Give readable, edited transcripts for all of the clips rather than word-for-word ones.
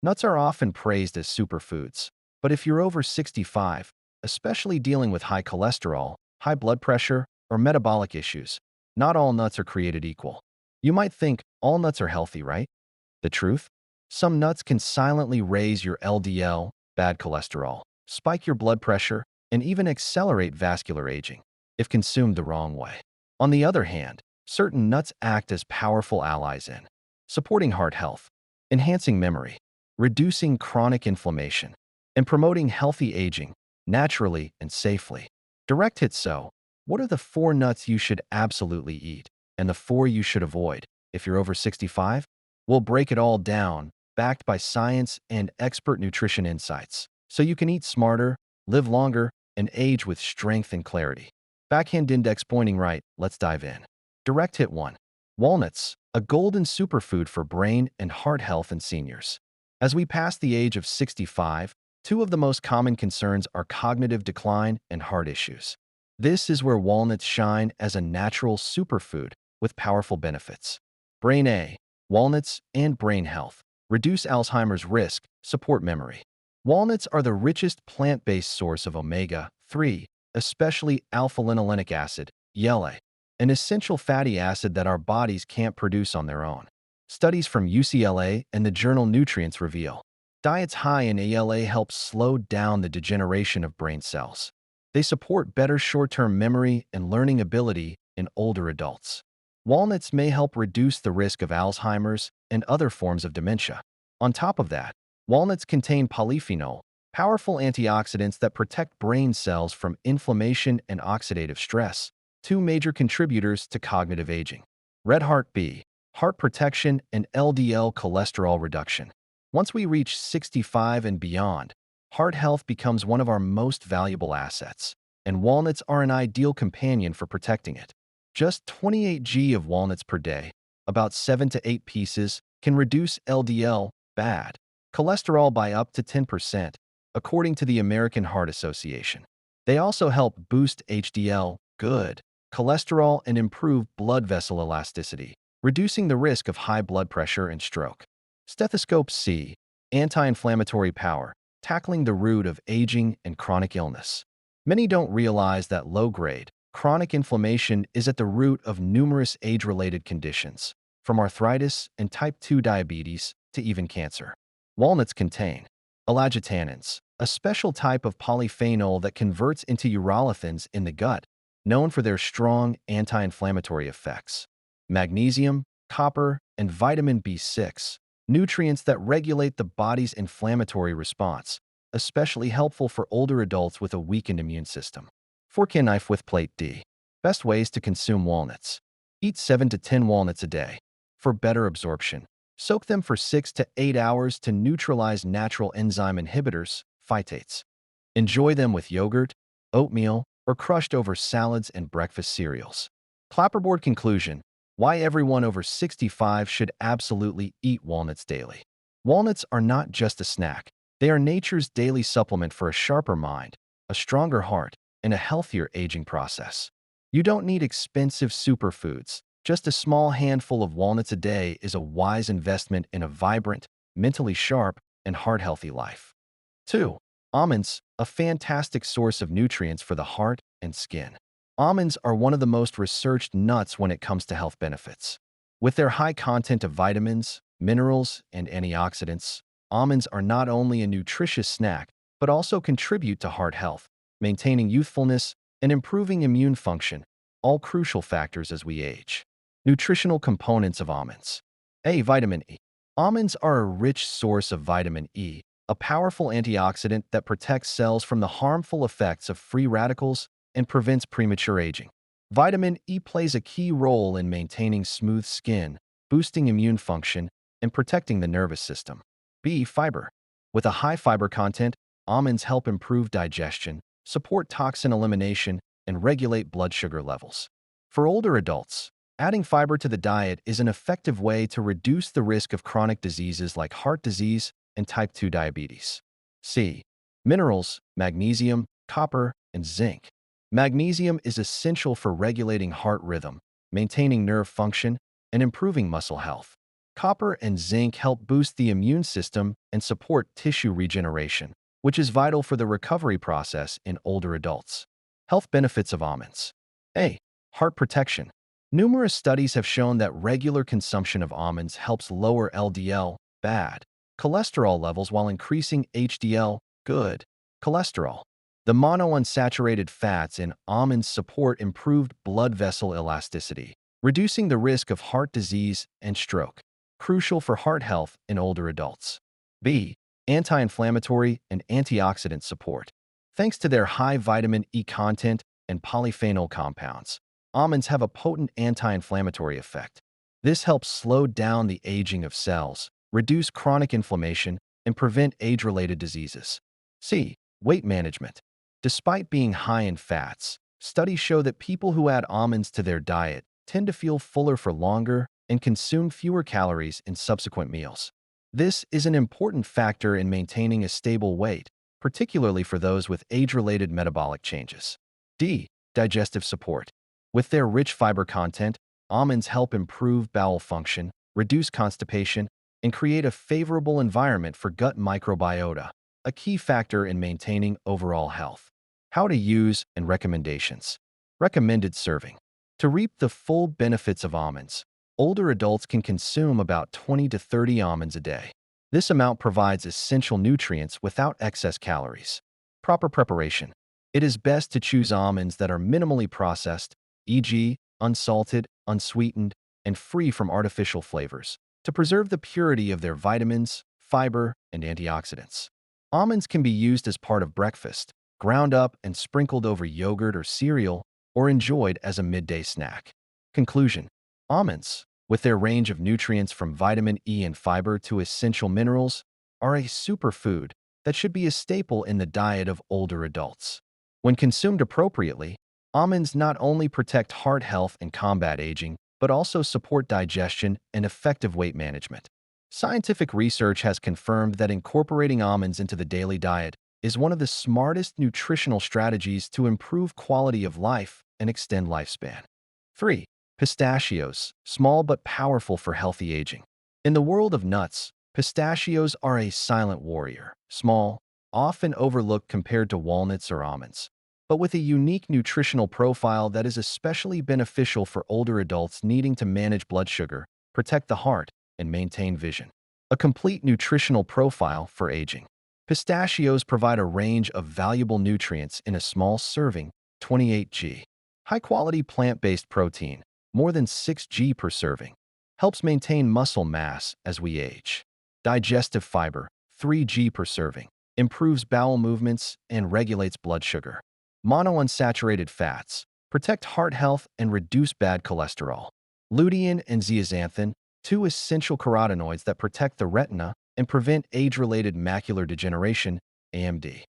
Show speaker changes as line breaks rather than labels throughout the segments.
Nuts are often praised as superfoods, but if you're over 65, especially dealing with high cholesterol, high blood pressure, or metabolic issues, not all nuts are created equal. You might think all nuts are healthy, right? The truth? Some nuts can silently raise your LDL, bad cholesterol, spike your blood pressure, and even accelerate vascular aging if consumed the wrong way. On the other hand, certain nuts act as powerful allies in supporting heart health, enhancing memory, reducing chronic inflammation, and promoting healthy aging naturally and safely. Direct hit. So, what are the four nuts you should absolutely eat and the four you should avoid if you're over 65? We'll break it all down, backed by science and expert nutrition insights, so you can eat smarter, live longer, and age with strength and clarity. Backhand index pointing right, let's dive in. Direct hit 1. Walnuts, a golden superfood for brain and heart health in seniors. As we pass the age of 65, two of the most common concerns are cognitive decline and heart issues. This is where walnuts shine as a natural superfood with powerful benefits. Brain A. Walnuts and brain health. Reduce Alzheimer's risk, support memory. Walnuts are the richest plant-based source of omega-3, especially alpha-linolenic acid, YLA, an essential fatty acid that our bodies can't produce on their own. Studies from UCLA and the journal Nutrients reveal diets high in ALA help slow down the degeneration of brain cells. They support better short-term memory and learning ability in older adults. Walnuts may help reduce the risk of Alzheimer's and other forms of dementia. On top of that, walnuts contain polyphenol, powerful antioxidants that protect brain cells from inflammation and oxidative stress, two major contributors to cognitive aging. Red Heart B. Heart protection and LDL cholesterol reduction. Once we reach 65 and beyond, heart health becomes one of our most valuable assets, and walnuts are an ideal companion for protecting it. Just 28 g of walnuts per day, about 7 to 8 pieces, can reduce LDL, bad, cholesterol by up to 10%, according to the American Heart Association. They also help boost HDL, good, cholesterol and improve blood vessel elasticity, reducing the risk of high blood pressure and stroke. Stethoscope C. Anti-inflammatory power, tackling the root of aging and chronic illness. Many don't realize that low-grade, chronic inflammation is at the root of numerous age-related conditions, from arthritis and type 2 diabetes to even cancer. Walnuts contain allagitannins, a special type of polyphenol that converts into urolithins in the gut, known for their strong anti-inflammatory effects. Magnesium, copper, and vitamin B6, nutrients that regulate the body's inflammatory response, especially helpful for older adults with a weakened immune system. Fork and knife with plate D. Best ways to consume walnuts. Eat 7 to 10 walnuts a day. For better absorption, soak them for 6 to 8 hours to neutralize natural enzyme inhibitors, phytates. Enjoy them with yogurt, oatmeal, or crushed over salads and breakfast cereals. Clapperboard conclusion: why everyone over 65 should absolutely eat walnuts daily. Walnuts are not just a snack. They are nature's daily supplement for a sharper mind, a stronger heart, and a healthier aging process. You don't need expensive superfoods. Just a small handful of walnuts a day is a wise investment in a vibrant, mentally sharp, and heart-healthy life. 2. Almonds, a fantastic source of nutrients for the heart and skin. Almonds are one of the most researched nuts when it comes to health benefits. With their high content of vitamins, minerals, and antioxidants, almonds are not only a nutritious snack, but also contribute to heart health, maintaining youthfulness, and improving immune function, all crucial factors as we age. Nutritional components of almonds. A. Vitamin E. Almonds are a rich source of vitamin E, a powerful antioxidant that protects cells from the harmful effects of free radicals and prevents premature aging. Vitamin E plays a key role in maintaining smooth skin, boosting immune function, and protecting the nervous system. B. Fiber. With a high fiber content, almonds help improve digestion, support toxin elimination, and regulate blood sugar levels. For older adults, adding fiber to the diet is an effective way to reduce the risk of chronic diseases like heart disease and type 2 diabetes. C. Minerals, magnesium, copper, and zinc. Magnesium is essential for regulating heart rhythm, maintaining nerve function, and improving muscle health. Copper and zinc help boost the immune system and support tissue regeneration, which is vital for the recovery process in older adults. Health benefits of almonds. A. Heart protection. Numerous studies have shown that regular consumption of almonds helps lower LDL, bad, cholesterol levels while increasing HDL, good, cholesterol. The monounsaturated fats in almonds support improved blood vessel elasticity, reducing the risk of heart disease and stroke, crucial for heart health in older adults. B. Anti-inflammatory and antioxidant support. Thanks to their high vitamin E content and polyphenol compounds, almonds have a potent anti-inflammatory effect. This helps slow down the aging of cells, reduce chronic inflammation, and prevent age-related diseases. C. Weight management. Despite being high in fats, studies show that people who add almonds to their diet tend to feel fuller for longer and consume fewer calories in subsequent meals. This is an important factor in maintaining a stable weight, particularly for those with age-related metabolic changes. D. Digestive support. With their rich fiber content, almonds help improve bowel function, reduce constipation, and create a favorable environment for gut microbiota, a key factor in maintaining overall health. How to use and recommendations. Recommended serving. To reap the full benefits of almonds, older adults can consume about 20 to 30 almonds a day. This amount provides essential nutrients without excess calories. Proper preparation. It is best to choose almonds that are minimally processed, e.g., unsalted, unsweetened, and free from artificial flavors, to preserve the purity of their vitamins, fiber, and antioxidants. Almonds can be used as part of breakfast, ground up and sprinkled over yogurt or cereal, or enjoyed as a midday snack. Conclusion. Almonds, with their range of nutrients from vitamin E and fiber to essential minerals, are a superfood that should be a staple in the diet of older adults. When consumed appropriately, almonds not only protect heart health and combat aging, but also support digestion and effective weight management. Scientific research has confirmed that incorporating almonds into the daily diet is one of the smartest nutritional strategies to improve quality of life and extend lifespan. 3. Pistachios, small but powerful for healthy aging. In the world of nuts, pistachios are a silent warrior, small, often overlooked compared to walnuts or almonds, but with a unique nutritional profile that is especially beneficial for older adults needing to manage blood sugar, protect the heart, and maintain vision. A complete nutritional profile for aging. Pistachios provide a range of valuable nutrients in a small serving, 28 g. High-quality plant-based protein, more than 6 g per serving, helps maintain muscle mass as we age. Digestive fiber, 3 g per serving, improves bowel movements and regulates blood sugar. Monounsaturated fats, protect heart health and reduce bad cholesterol. Lutein and zeaxanthin, 2 essential carotenoids that protect the retina and prevent age-related macular degeneration, AMD.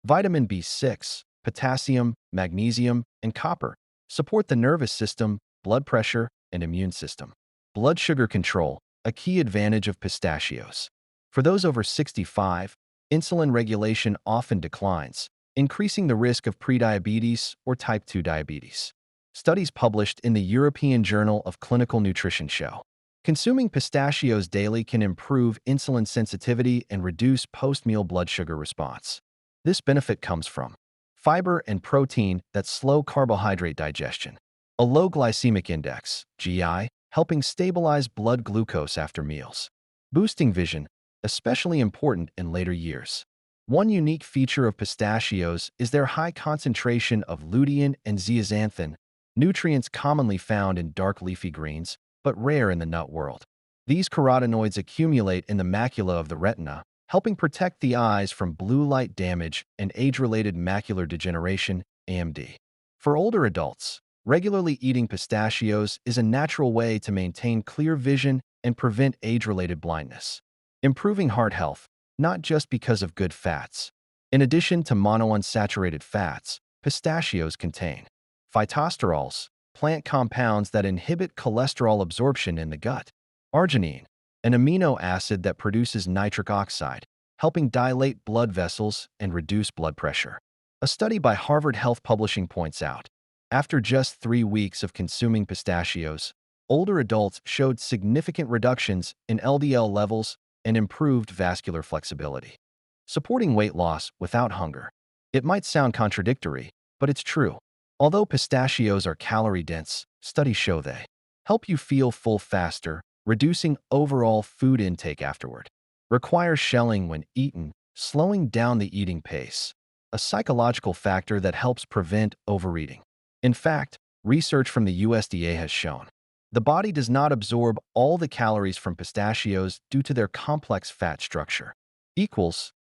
Vitamin B6, potassium, magnesium, and copper support the nervous system, blood pressure, and immune system. Blood sugar control, a key advantage of pistachios. For those over 65, insulin regulation often declines, increasing the risk of prediabetes or type 2 diabetes. Studies published in the European Journal of Clinical Nutrition show consuming pistachios daily can improve insulin sensitivity and reduce post-meal blood sugar response. This benefit comes from fiber and protein that slow carbohydrate digestion, a low glycemic index, GI, helping stabilize blood glucose after meals, boosting vision, especially important in later years. One unique feature of pistachios is their high concentration of lutein and zeaxanthin, nutrients commonly found in dark leafy greens, but rare in the nut world. These carotenoids accumulate in the macula of the retina, helping protect the eyes from blue light damage and age-related macular degeneration, AMD. For older adults, regularly eating pistachios is a natural way to maintain clear vision and prevent age-related blindness. Improving heart health, not just because of good fats. In addition to monounsaturated fats, pistachios contain phytosterols, plant compounds that inhibit cholesterol absorption in the gut, arginine, an amino acid that produces nitric oxide, helping dilate blood vessels and reduce blood pressure. A study by Harvard Health Publishing points out, after just 3 weeks of consuming pistachios, older adults showed significant reductions in LDL levels and improved vascular flexibility, supporting weight loss without hunger. It might sound contradictory, but it's true. Although pistachios are calorie-dense, studies show they help you feel full faster, reducing overall food intake afterward. Require shelling when eaten, slowing down the eating pace, a psychological factor that helps prevent overeating. In fact, research from the USDA has shown the body does not absorb all the calories from pistachios due to their complex fat structure.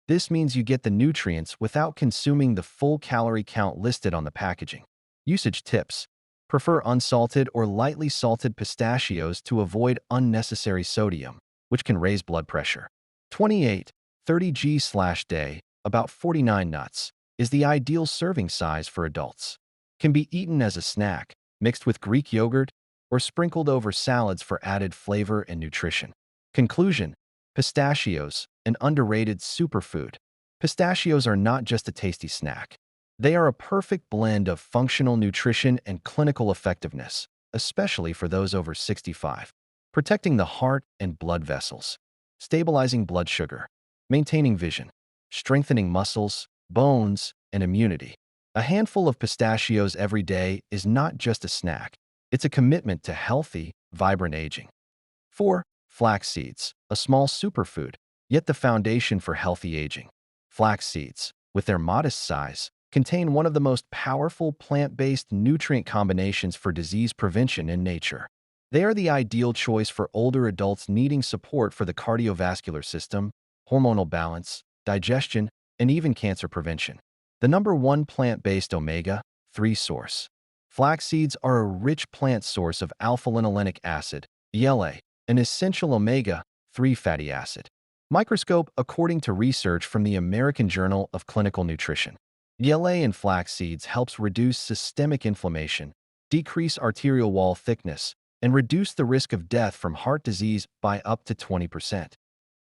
This means you get the nutrients without consuming the full calorie count listed on the packaging. Usage tips. Prefer unsalted or lightly salted pistachios to avoid unnecessary sodium, which can raise blood pressure. 28-30 g/day, about 49 nuts, is the ideal serving size for adults. Can be eaten as a snack, mixed with Greek yogurt, or sprinkled over salads for added flavor and nutrition. Conclusion: pistachios, an underrated superfood. Pistachios are not just a tasty snack. They are a perfect blend of functional nutrition and clinical effectiveness, especially for those over 65. Protecting the heart and blood vessels, stabilizing blood sugar, maintaining vision, strengthening muscles, bones, and immunity. A handful of pistachios every day is not just a snack. It's a commitment to healthy, vibrant aging. 4. Flax seeds, a small superfood, yet the foundation for healthy aging. Flax seeds, with their modest size, contain one of the most powerful plant-based nutrient combinations for disease prevention in nature. They are the ideal choice for older adults needing support for the cardiovascular system, hormonal balance, digestion, and even cancer prevention. The number one plant-based omega-3 source. Flax seeds are a rich plant source of alpha-linolenic acid, ELA, an essential omega-3 fatty acid. Microscope according to research from the American Journal of Clinical Nutrition. ELA in flax seeds helps reduce systemic inflammation, decrease arterial wall thickness, and reduce the risk of death from heart disease by up to 20%.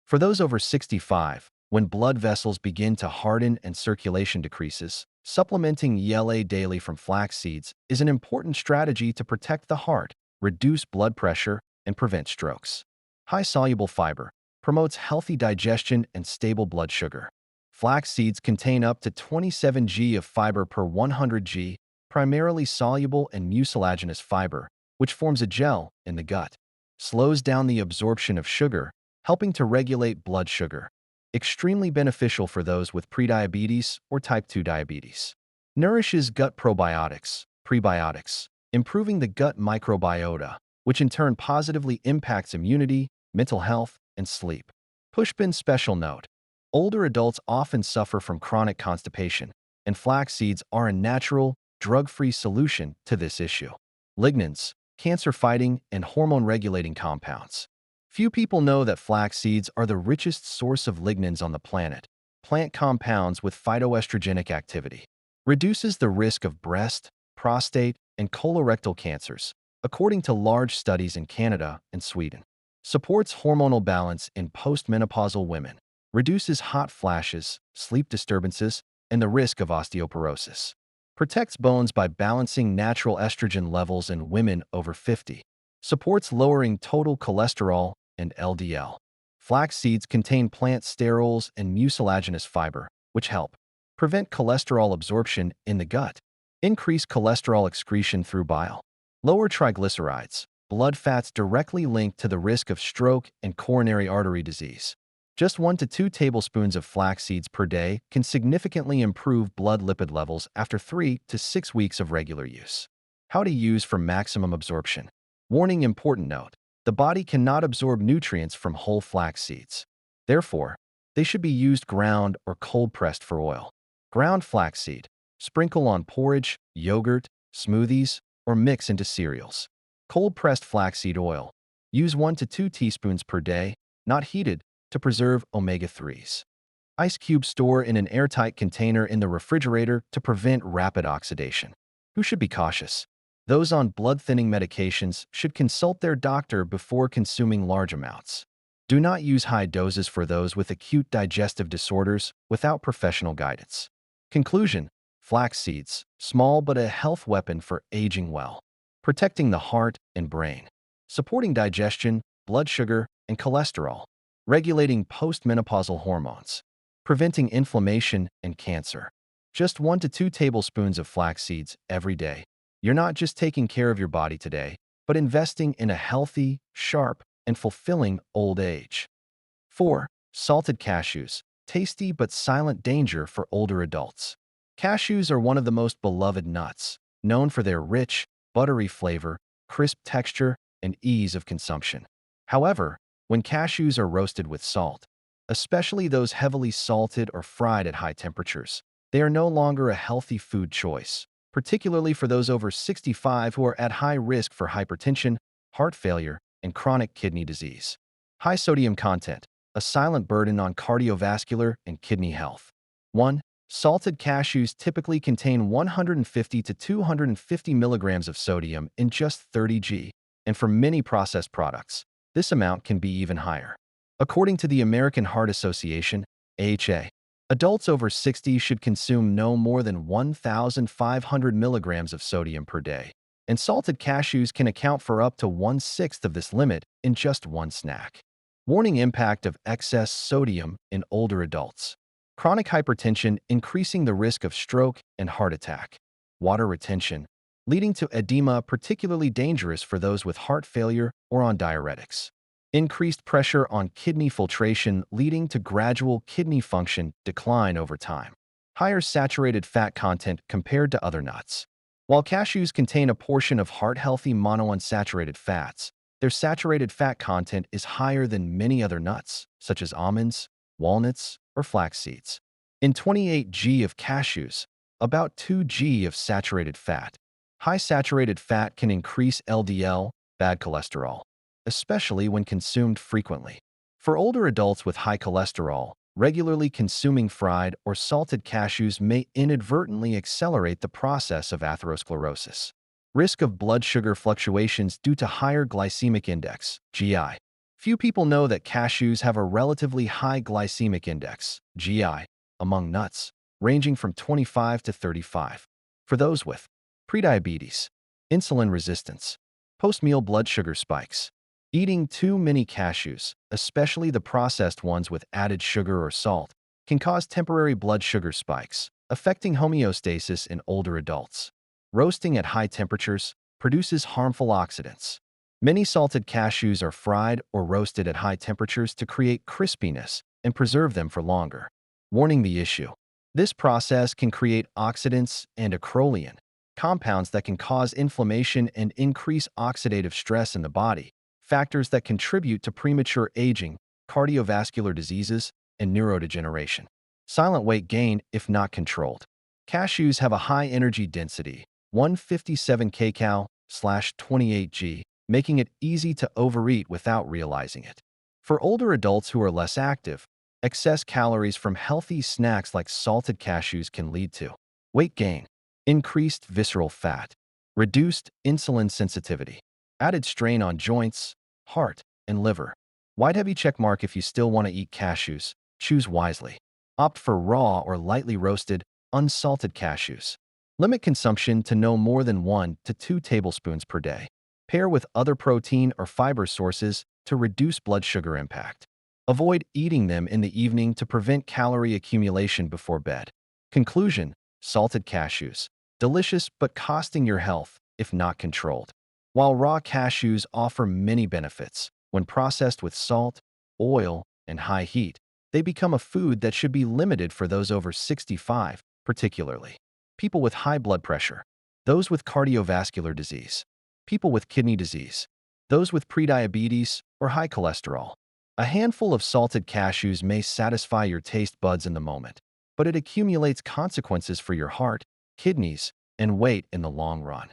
For those over 65, when blood vessels begin to harden and circulation decreases, supplementing ELA daily from flax seeds is an important strategy to protect the heart, reduce blood pressure, and prevent strokes. High-soluble fiber promotes healthy digestion and stable blood sugar. Flax seeds contain up to 27 g of fiber per 100 g, primarily soluble and mucilaginous fiber, which forms a gel in the gut. Slows down the absorption of sugar, helping to regulate blood sugar. Extremely beneficial for those with prediabetes or type 2 diabetes. Nourishes gut probiotics, prebiotics, improving the gut microbiota, which in turn positively impacts immunity, mental health, and sleep. Pushpin special note. Older adults often suffer from chronic constipation, and flax seeds are a natural, drug-free solution to this issue. Lignans, cancer-fighting and hormone-regulating compounds. Few people know that flax seeds are the richest source of lignans on the planet, plant compounds with phytoestrogenic activity. Reduces the risk of breast, prostate, and colorectal cancers, according to large studies in Canada and Sweden. Supports hormonal balance in postmenopausal women. Reduces hot flashes, sleep disturbances, and the risk of osteoporosis. Protects bones by balancing natural estrogen levels in women over 50. Supports lowering total cholesterol and LDL. Flax seeds contain plant sterols and mucilaginous fiber, which help prevent cholesterol absorption in the gut. Increase cholesterol excretion through bile. Lower triglycerides, blood fats directly linked to the risk of stroke and coronary artery disease. Just 1 to 2 tablespoons of flax seeds per day can significantly improve blood lipid levels after 3 to 6 weeks of regular use. How to use for maximum absorption. Warning: important note. The body cannot absorb nutrients from whole flax seeds. Therefore, they should be used ground or cold-pressed for oil. Ground flaxseed. Sprinkle on porridge, yogurt, smoothies, or mix into cereals. Cold-pressed flaxseed oil. Use 1 to 2 teaspoons per day, not heated, to preserve omega-3s. Ice cube. Store in an airtight container in the refrigerator to prevent rapid oxidation. Who should be cautious? Those on blood-thinning medications should consult their doctor before consuming large amounts. Do not use high doses for those with acute digestive disorders without professional guidance. Conclusion: flax seeds, small but a health weapon for aging well. Protecting the heart and brain. supporting digestion, blood sugar, and cholesterol, regulating postmenopausal hormones, preventing inflammation and cancer. Just 1 to 2 tablespoons of flax seeds every day. You're not just taking care of your body today, but investing in a healthy, sharp, and fulfilling old age. 4. Salted cashews. Tasty but silent danger for older adults. Cashews are one of the most beloved nuts, known for their rich, buttery flavor, crisp texture, and ease of consumption. However, when cashews are roasted with salt, especially those heavily salted or fried at high temperatures, they are no longer a healthy food choice, particularly for those over 65 who are at high risk for hypertension, heart failure, and chronic kidney disease. High sodium content, a silent burden on cardiovascular and kidney health. 1. Salted cashews typically contain 150 to 250 milligrams of sodium in just 30 g, and for many processed products, this amount can be even higher. According to the American Heart Association, AHA, adults over 60 should consume no more than 1,500 milligrams of sodium per day, and salted cashews can account for up to 1/6 of this limit in just one snack. Warning: impact of excess sodium in older adults. Chronic hypertension increasing the risk of stroke and heart attack. Water retention, leading to edema, particularly dangerous for those with heart failure or on diuretics. Increased pressure on kidney filtration, leading to gradual kidney function decline over time. Higher saturated fat content compared to other nuts. While cashews contain a portion of heart-healthy monounsaturated fats, their saturated fat content is higher than many other nuts, such as almonds, walnuts, or flax seeds. In 28 g of cashews, about 2 g of saturated fat. High saturated fat can increase LDL, bad cholesterol, especially when consumed frequently. For older adults with high cholesterol, regularly consuming fried or salted cashews may inadvertently accelerate the process of atherosclerosis. Risk of blood sugar fluctuations due to higher glycemic index, GI. Few people know that cashews have a relatively high glycemic index, GI, among nuts, ranging from 25 to 35. For those with prediabetes, insulin resistance, post-meal blood sugar spikes. Eating too many cashews, especially the processed ones with added sugar or salt, can cause temporary blood sugar spikes, affecting homeostasis in older adults. Roasting at high temperatures produces harmful oxidants. Many salted cashews are fried or roasted at high temperatures to create crispiness and preserve them for longer. Warning: the issue. This process can create oxidants and acrolein, compounds that can cause inflammation and increase oxidative stress in the body, factors that contribute to premature aging, cardiovascular diseases, and neurodegeneration. Silent weight gain if not controlled. Cashews have a high energy density, 157 kcal/28 g, making it easy to overeat without realizing it. For older adults who are less active, excess calories from healthy snacks like salted cashews can lead to weight gain, increased visceral fat, reduced insulin sensitivity, added strain on joints, heart, and liver. Wide heavy checkmark. If you still want to eat cashews, choose wisely. Opt for raw or lightly roasted, unsalted cashews. Limit consumption to no more than 1 to 2 tablespoons per day. Pair with other protein or fiber sources to reduce blood sugar impact. Avoid eating them in the evening to prevent calorie accumulation before bed. Conclusion: salted cashews, delicious but costing your health if not controlled. While raw cashews offer many benefits, when processed with salt, oil, and high heat, they become a food that should be limited for those over 65, particularly people with high blood pressure, those with cardiovascular disease, people with kidney disease, those with prediabetes or high cholesterol. A handful of salted cashews may satisfy your taste buds in the moment, but it accumulates consequences for your heart, kidneys, and weight in the long run.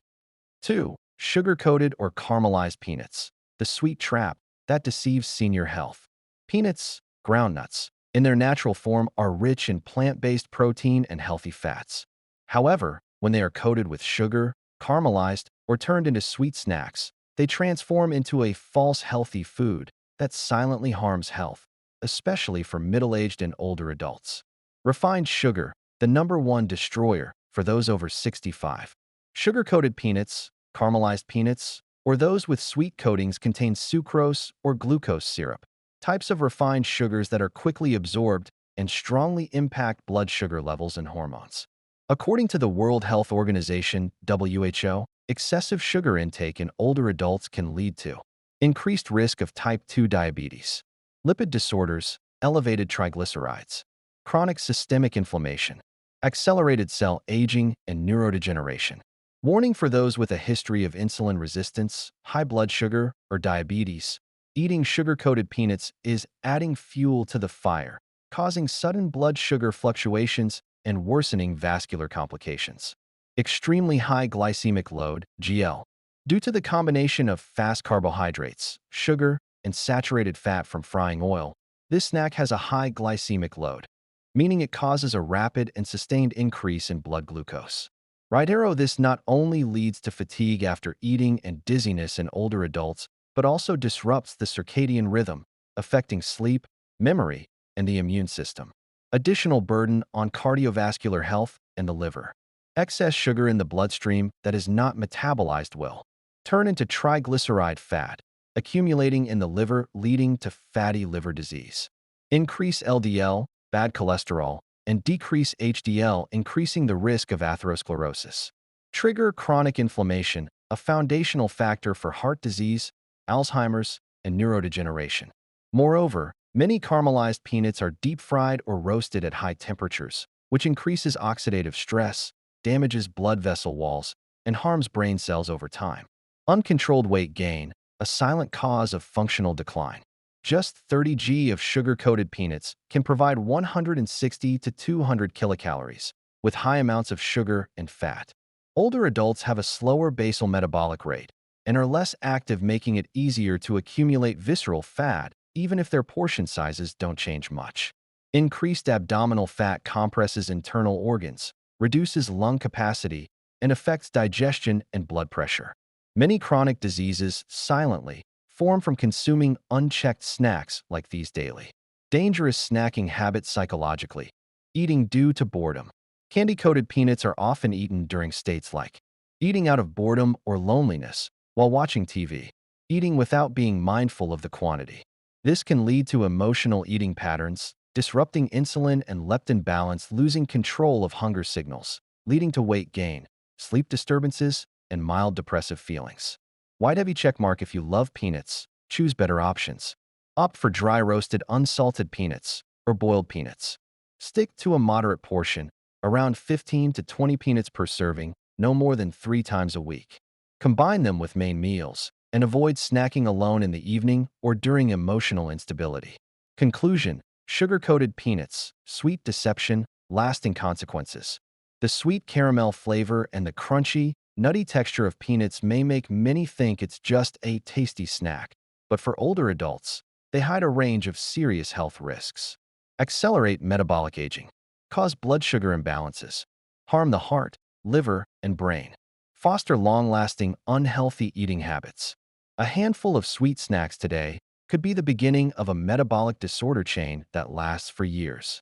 2. Sugar-coated or caramelized peanuts, the sweet trap that deceives senior health. Peanuts, groundnuts, in their natural form are rich in plant-based protein and healthy fats. However, when they are coated with sugar, caramelized, or turned into sweet snacks, they transform into a false healthy food that silently harms health, especially for middle-aged and older adults. Refined sugar, the #1 destroyer for those over 65. Sugar-coated peanuts, caramelized peanuts, or those with sweet coatings contain sucrose or glucose syrup, types of refined sugars that are quickly absorbed and strongly impact blood sugar levels and hormones. According to the World Health Organization, WHO, excessive sugar intake in older adults can lead to increased risk of type 2 diabetes, lipid disorders, elevated triglycerides, chronic systemic inflammation, accelerated cell aging, and neurodegeneration. Warning for those with a history of insulin resistance, high blood sugar, or diabetes. Eating sugar-coated peanuts is adding fuel to the fire, causing sudden blood sugar fluctuations and worsening vascular complications. Extremely high glycemic load, GL. Due to the combination of fast carbohydrates, sugar, and saturated fat from frying oil, this snack has a high glycemic load, meaning it causes a rapid and sustained increase in blood glucose. Right arrow, this not only leads to fatigue after eating and dizziness in older adults, but also disrupts the circadian rhythm, affecting sleep, memory, and the immune system. Additional burden on cardiovascular health and the liver. Excess sugar in the bloodstream that is not metabolized will turn into triglyceride fat, accumulating in the liver, leading to fatty liver disease. Increase LDL, bad cholesterol, and decrease HDL, increasing the risk of atherosclerosis. Trigger chronic inflammation, a foundational factor for heart disease, Alzheimer's, and neurodegeneration. Moreover, many caramelized peanuts are deep-fried or roasted at high temperatures, which increases oxidative stress, damages blood vessel walls, and harms brain cells over time. Uncontrolled weight gain, a silent cause of functional decline. Just 30 g of sugar-coated peanuts can provide 160 to 200 kilocalories, with high amounts of sugar and fat. Older adults have a slower basal metabolic rate and are less active, making it easier to accumulate visceral fat, even if their portion sizes don't change much. Increased abdominal fat compresses internal organs, reduces lung capacity, and affects digestion and blood pressure. Many chronic diseases silently form from consuming unchecked snacks like these daily. Dangerous snacking habits psychologically. Eating due to boredom. Candy-coated peanuts are often eaten during states like eating out of boredom or loneliness while watching TV, eating without being mindful of the quantity. This can lead to emotional eating patterns, disrupting insulin and leptin balance, losing control of hunger signals, leading to weight gain, sleep disturbances, and mild depressive feelings. White heavy checkmark. If you love peanuts, choose better options. Opt for dry roasted unsalted peanuts or boiled peanuts. Stick to a moderate portion, around 15 to 20 peanuts per serving, no more than 3 times a week. Combine them with main meals and avoid snacking alone in the evening or during emotional instability. Conclusion: sugar-coated peanuts, sweet deception, lasting consequences. The sweet caramel flavor and the crunchy, nutty texture of peanuts may make many think it's just a tasty snack, but for older adults, they hide a range of serious health risks. Accelerate metabolic aging, cause blood sugar imbalances, harm the heart, liver, and brain, foster long-lasting, unhealthy eating habits. A handful of sweet snacks today could be the beginning of a metabolic disorder chain that lasts for years.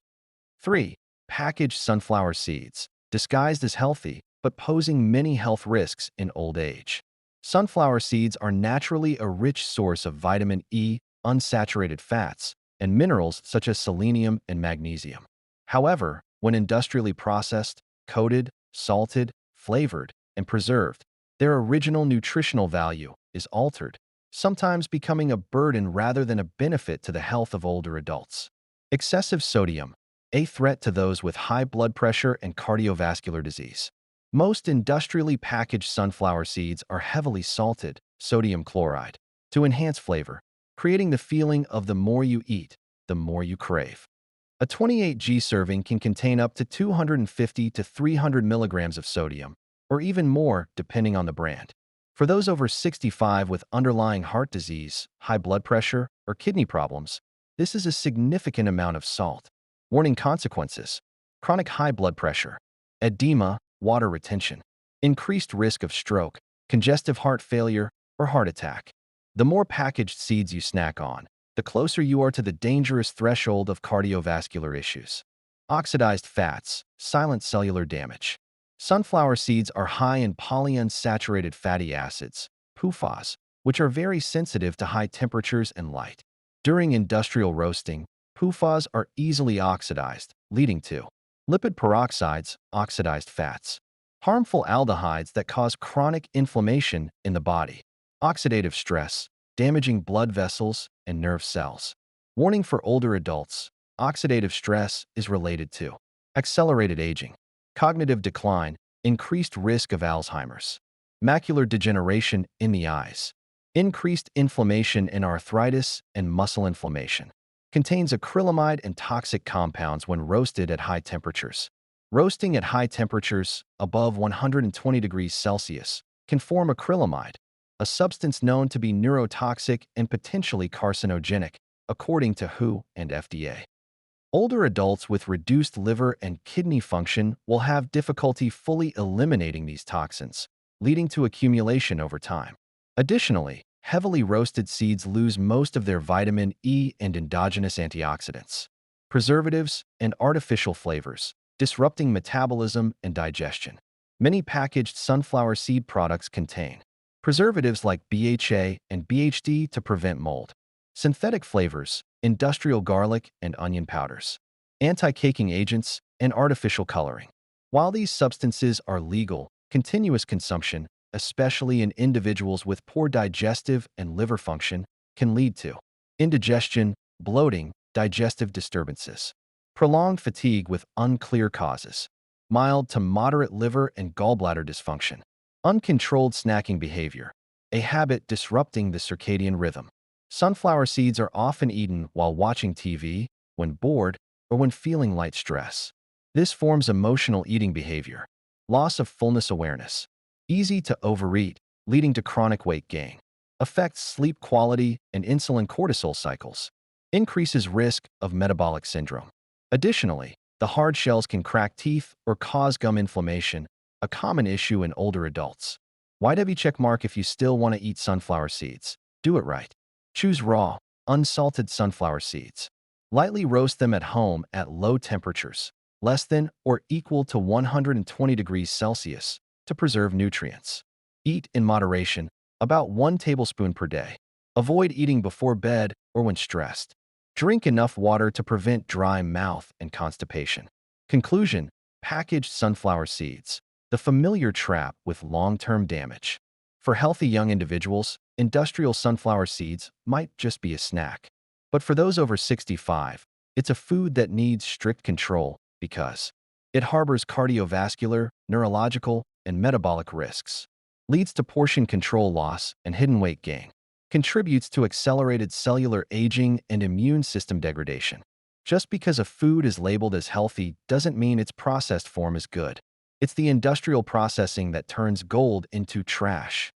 3. Packaged sunflower seeds, disguised as healthy, but posing many health risks in old age. Sunflower seeds are naturally a rich source of vitamin E, unsaturated fats, and minerals such as selenium and magnesium. However, when industrially processed, coated, salted, flavored, and preserved, their original nutritional value is altered, sometimes becoming a burden rather than a benefit to the health of older adults. Excessive sodium, a threat to those with high blood pressure and cardiovascular disease. Most industrially packaged sunflower seeds are heavily salted, sodium chloride, to enhance flavor, creating the feeling of the more you eat, the more you crave. A 28g serving can contain up to 250 to 300 milligrams of sodium, or even more depending on the brand. For those over 65 with underlying heart disease, high blood pressure, or kidney problems, this is a significant amount of salt. Warning consequences: chronic high blood pressure, edema, water retention, increased risk of stroke, congestive heart failure, or heart attack. The more packaged seeds you snack on, the closer you are to the dangerous threshold of cardiovascular issues. Oxidized fats, silent cellular damage. Sunflower seeds are high in polyunsaturated fatty acids, PUFAs, which are very sensitive to high temperatures and light. During industrial roasting, PUFAs are easily oxidized, leading to lipid peroxides, oxidized fats, harmful aldehydes that cause chronic inflammation in the body, oxidative stress, damaging blood vessels and nerve cells. Warning for older adults: oxidative stress is related to accelerated aging, cognitive decline, increased risk of Alzheimer's, macular degeneration in the eyes, increased inflammation in arthritis and muscle inflammation. Contains acrylamide and toxic compounds when roasted at high temperatures. Roasting at high temperatures, above 120 degrees Celsius, can form acrylamide, a substance known to be neurotoxic and potentially carcinogenic, according to WHO and FDA. Older adults with reduced liver and kidney function will have difficulty fully eliminating these toxins, leading to accumulation over time. Additionally, heavily roasted seeds lose most of their vitamin E and endogenous antioxidants, preservatives, and artificial flavors, disrupting metabolism and digestion. Many packaged sunflower seed products contain preservatives like BHA and BHD to prevent mold, synthetic flavors, industrial garlic and onion powders, anti-caking agents, and artificial coloring. While these substances are legal, continuous consumption, especially in individuals with poor digestive and liver function, can lead to indigestion, bloating, digestive disturbances, prolonged fatigue with unclear causes, mild to moderate liver and gallbladder dysfunction, uncontrolled snacking behavior, a habit disrupting the circadian rhythm. Sunflower seeds are often eaten while watching TV, when bored, or when feeling light stress. This forms emotional eating behavior, loss of fullness awareness, easy to overeat, leading to chronic weight gain, affects sleep quality and insulin cortisol cycles, increases risk of metabolic syndrome. Additionally, the hard shells can crack teeth or cause gum inflammation, a common issue in older adults. YW checkmark if you still want to eat sunflower seeds. Do it right. Choose raw, unsalted sunflower seeds. Lightly roast them at home at low temperatures, less than or equal to 120 degrees Celsius, to preserve nutrients. Eat in moderation, about 1 tablespoon per day. Avoid eating before bed or when stressed. Drink enough water to prevent dry mouth and constipation. Conclusion: packaged sunflower seeds, the familiar trap with long-term damage. For healthy young individuals, industrial sunflower seeds might just be a snack. But for those over 65, it's a food that needs strict control because it harbors cardiovascular, neurological, and metabolic risks, leads to portion control loss and hidden weight gain, contributes to accelerated cellular aging and immune system degradation. Just because a food is labeled as healthy doesn't mean its processed form is good. It's the industrial processing that turns gold into trash.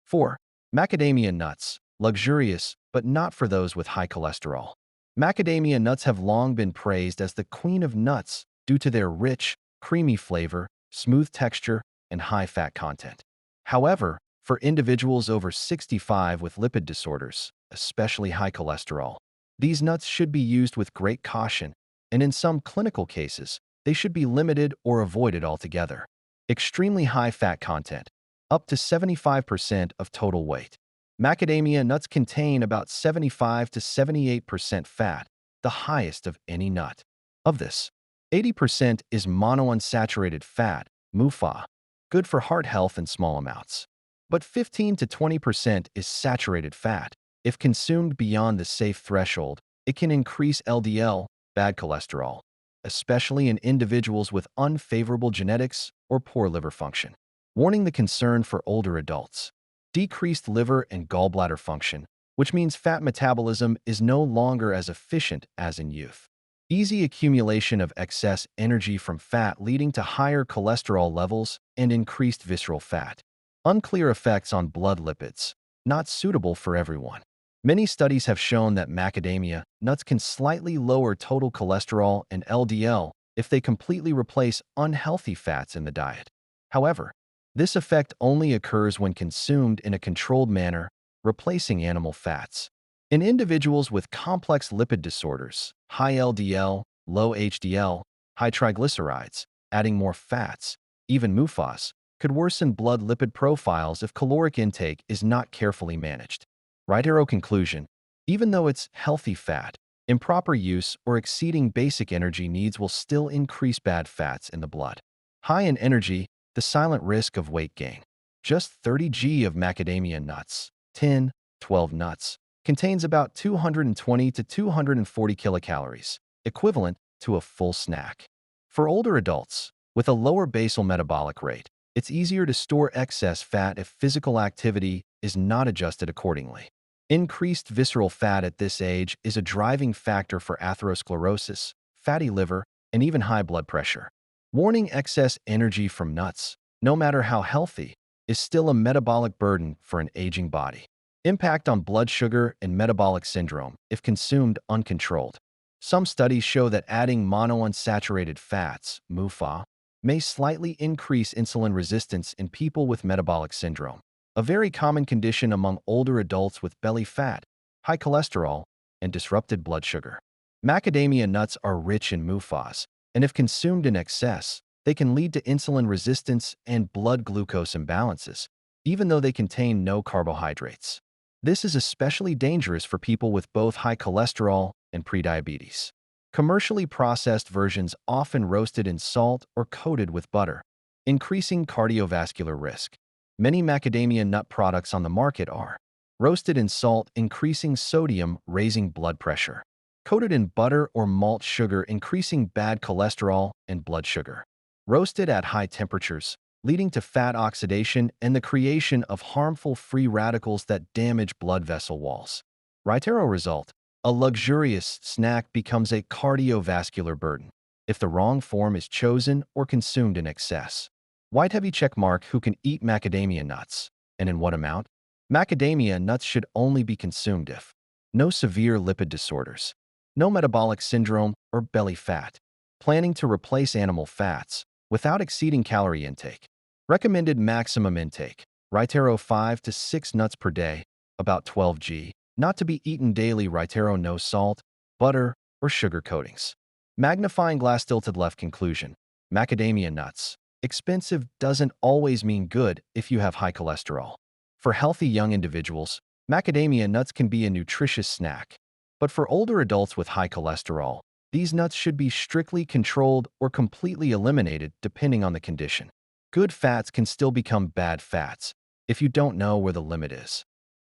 4. Macadamia nuts, luxurious, but not for those with high cholesterol. Macadamia nuts have long been praised as the queen of nuts due to their rich, creamy flavor, smooth texture, and high fat content. However, for individuals over 65 with lipid disorders, especially high cholesterol, these nuts should be used with great caution, and in some clinical cases, they should be limited or avoided altogether. Extremely high fat content, up to 75% of total weight. Macadamia nuts contain about 75 to 78% fat, the highest of any nut. Of this, 80% is monounsaturated fat, MUFA, good for heart health in small amounts. But 15 to 20% is saturated fat. If consumed beyond the safe threshold, it can increase LDL, bad cholesterol, especially in individuals with unfavorable genetics or poor liver function. Warning: the concern for older adults. Decreased liver and gallbladder function, which means fat metabolism is no longer as efficient as in youth. Easy accumulation of excess energy from fat leading to higher cholesterol levels and increased visceral fat. Unclear effects on blood lipids. Not suitable for everyone. Many studies have shown that macadamia nuts can slightly lower total cholesterol and LDL if they completely replace unhealthy fats in the diet. However, this effect only occurs when consumed in a controlled manner, replacing animal fats. In individuals with complex lipid disorders, high LDL, low HDL, high triglycerides, adding more fats, even MUFAs, could worsen blood lipid profiles if caloric intake is not carefully managed. Right arrow conclusion. Even though it's healthy fat, improper use or exceeding basic energy needs will still increase bad fats in the blood. High in energy, the silent risk of weight gain. Just 30 g of macadamia nuts, 10, 12 nuts, contains about 220 to 240 kilocalories, equivalent to a full snack. For older adults, with a lower basal metabolic rate, it's easier to store excess fat if physical activity is not adjusted accordingly. Increased visceral fat at this age is a driving factor for atherosclerosis, fatty liver, and even high blood pressure. Warning: excess energy from nuts, no matter how healthy, is still a metabolic burden for an aging body. Impact on blood sugar and metabolic syndrome if consumed uncontrolled. Some studies show that adding monounsaturated fats, MUFA, may slightly increase insulin resistance in people with metabolic syndrome, a very common condition among older adults with belly fat, high cholesterol, and disrupted blood sugar. Macadamia nuts are rich in MUFAs, and if consumed in excess, they can lead to insulin resistance and blood glucose imbalances, even though they contain no carbohydrates. This is especially dangerous for people with both high cholesterol and prediabetes. Commercially processed versions often roasted in salt or coated with butter, increasing cardiovascular risk. Many macadamia nut products on the market are roasted in salt, increasing sodium, raising blood pressure; coated in butter or malt sugar, increasing bad cholesterol and blood sugar; roasted at high temperatures, leading to fat oxidation and the creation of harmful free radicals that damage blood vessel walls. Right arrow result: a luxurious snack becomes a cardiovascular burden if the wrong form is chosen or consumed in excess. White heavy check mark: who can eat macadamia nuts, and in what amount? Macadamia nuts should only be consumed if no severe lipid disorders, no metabolic syndrome or belly fat, planning to replace animal fats, without exceeding calorie intake. Recommended maximum intake: right arrow 5 to 6 nuts per day, about 12 g, not to be eaten daily. Right arrow no salt, butter, or sugar coatings. Magnifying glass tilted left conclusion. Macadamia nuts. Expensive doesn't always mean good if you have high cholesterol. For healthy young individuals, macadamia nuts can be a nutritious snack. But for older adults with high cholesterol, these nuts should be strictly controlled or completely eliminated depending on the condition. Good fats can still become bad fats if you don't know where the limit is.